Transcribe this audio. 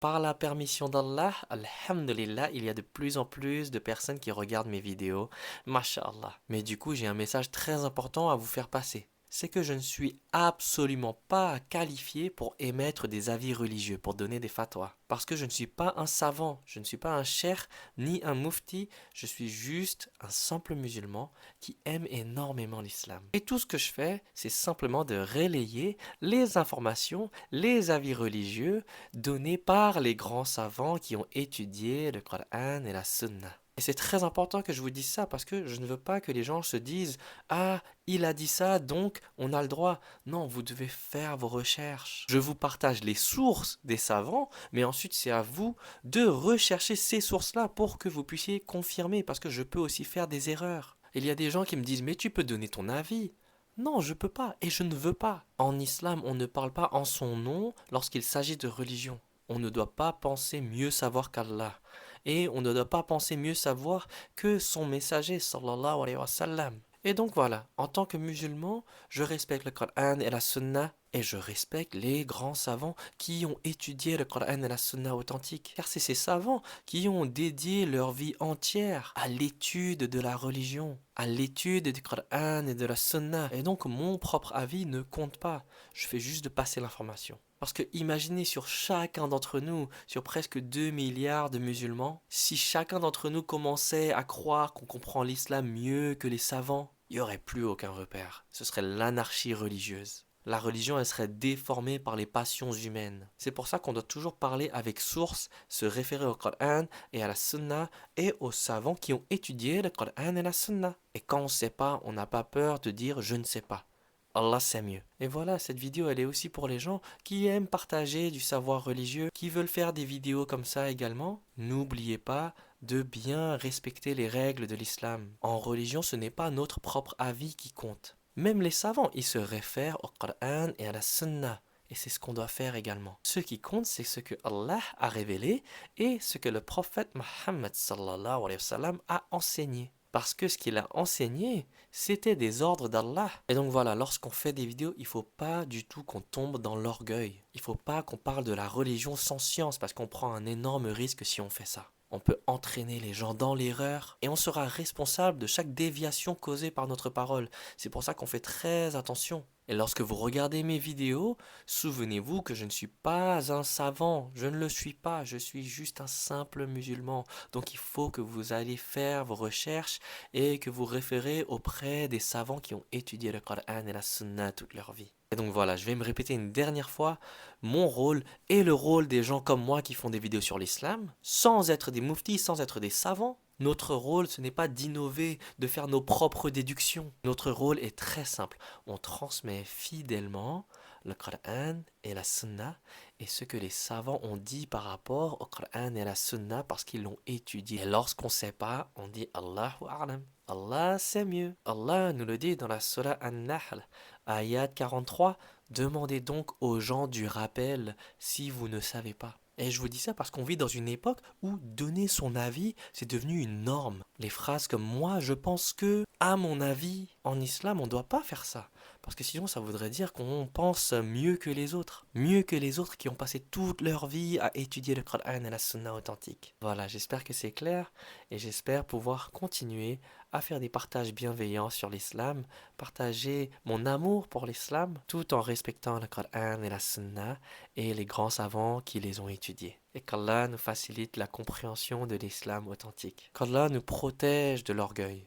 Par la permission d'Allah, alhamdulillah, il y a de plus en plus de personnes qui regardent mes vidéos. Masha'Allah. Mais du coup, j'ai un message très important à vous faire passer. C'est que je ne suis absolument pas qualifié pour émettre des avis religieux, pour donner des fatwas. Parce que je ne suis pas un savant, je ne suis pas un cheikh, ni un mufti, je suis juste un simple musulman qui aime énormément l'islam. Et tout ce que je fais, c'est simplement de relayer les informations, les avis religieux donnés par les grands savants qui ont étudié le Coran et la Sunna. Et c'est très important que je vous dise ça parce que je ne veux pas que les gens se disent ah, il a dit ça, donc on a le droit. Non, vous devez faire vos recherches. Je vous partage les sources des savants, mais ensuite c'est à vous de rechercher ces sources-là pour que vous puissiez confirmer parce que je peux aussi faire des erreurs. Il y a des gens qui me disent mais tu peux donner ton avis. Non, je peux pas et je ne veux pas. En islam, on ne parle pas en son nom lorsqu'il s'agit de religion. On ne doit pas penser mieux savoir qu'Allah. Et on ne doit pas penser mieux savoir que son messager, sallallahu alayhi wa sallam. Et donc voilà, en tant que musulman, je respecte le Coran et la Sunna et je respecte les grands savants qui ont étudié le Coran et la Sunna authentique. Car c'est ces savants qui ont dédié leur vie entière à l'étude de la religion, à l'étude du Coran et de la Sunna. Et donc mon propre avis ne compte pas. Je fais juste de passer l'information. Parce que imaginez sur chacun d'entre nous, sur presque 2 milliards de musulmans, si chacun d'entre nous commençait à croire qu'on comprend l'islam mieux que les savants, il n'y aurait plus aucun repère. Ce serait l'anarchie religieuse. La religion, elle serait déformée par les passions humaines. C'est pour ça qu'on doit toujours parler avec source, se référer au Coran et à la Sunna et aux savants qui ont étudié le Coran et la Sunna. Et quand on ne sait pas, on n'a pas peur de dire je ne sais pas. Allah sait mieux. Et voilà, cette vidéo, elle est aussi pour les gens qui aiment partager du savoir religieux, qui veulent faire des vidéos comme ça également. N'oubliez pas de bien respecter les règles de l'islam. En religion, ce n'est pas notre propre avis qui compte. Même les savants, ils se réfèrent au Coran et à la Sunna. Et c'est ce qu'on doit faire également. Ce qui compte, c'est ce que Allah a révélé et ce que le prophète Mohammed sallallahu alayhi wa sallam a enseigné. Parce que ce qu'il a enseigné, c'était des ordres d'Allah. Et donc voilà, lorsqu'on fait des vidéos, il ne faut pas du tout qu'on tombe dans l'orgueil. Il ne faut pas qu'on parle de la religion sans science parce qu'on prend un énorme risque si on fait ça. On peut entraîner les gens dans l'erreur et on sera responsable de chaque déviation causée par notre parole. C'est pour ça qu'on fait très attention. Et lorsque vous regardez mes vidéos, souvenez-vous que je ne suis pas un savant, je ne le suis pas, je suis juste un simple musulman. Donc il faut que vous allez faire vos recherches et que vous référez auprès des savants qui ont étudié le Coran et la Sunna toute leur vie. Et donc voilà, je vais me répéter une dernière fois, mon rôle et le rôle des gens comme moi qui font des vidéos sur l'islam, sans être des muftis, sans être des savants. Notre rôle, ce n'est pas d'innover, de faire nos propres déductions. Notre rôle est très simple. On transmet fidèlement le Coran et la Sunna et ce que les savants ont dit par rapport au Coran et à la Sunna parce qu'ils l'ont étudié. Et lorsqu'on ne sait pas, on dit Allahu A'lam. Allah sait mieux. Allah nous le dit dans la Surah An-Nahl, ayat 43. Demandez donc aux gens du rappel si vous ne savez pas. Et je vous dis ça parce qu'on vit dans une époque où donner son avis, c'est devenu une norme. Les phrases comme moi, je pense que, à mon avis, en islam, on ne doit pas faire ça. Parce que sinon, ça voudrait dire qu'on pense mieux que les autres. Mieux que les autres qui ont passé toute leur vie à étudier le Coran et la Sunna authentique. Voilà, j'espère que c'est clair et j'espère pouvoir continuer à faire des partages bienveillants sur l'islam, partager mon amour pour l'islam, tout en respectant le Coran et la Sunna et les grands savants qui les ont étudiés. Et qu'Allah nous facilite la compréhension de l'islam authentique. Qu'Allah nous protège de l'orgueil.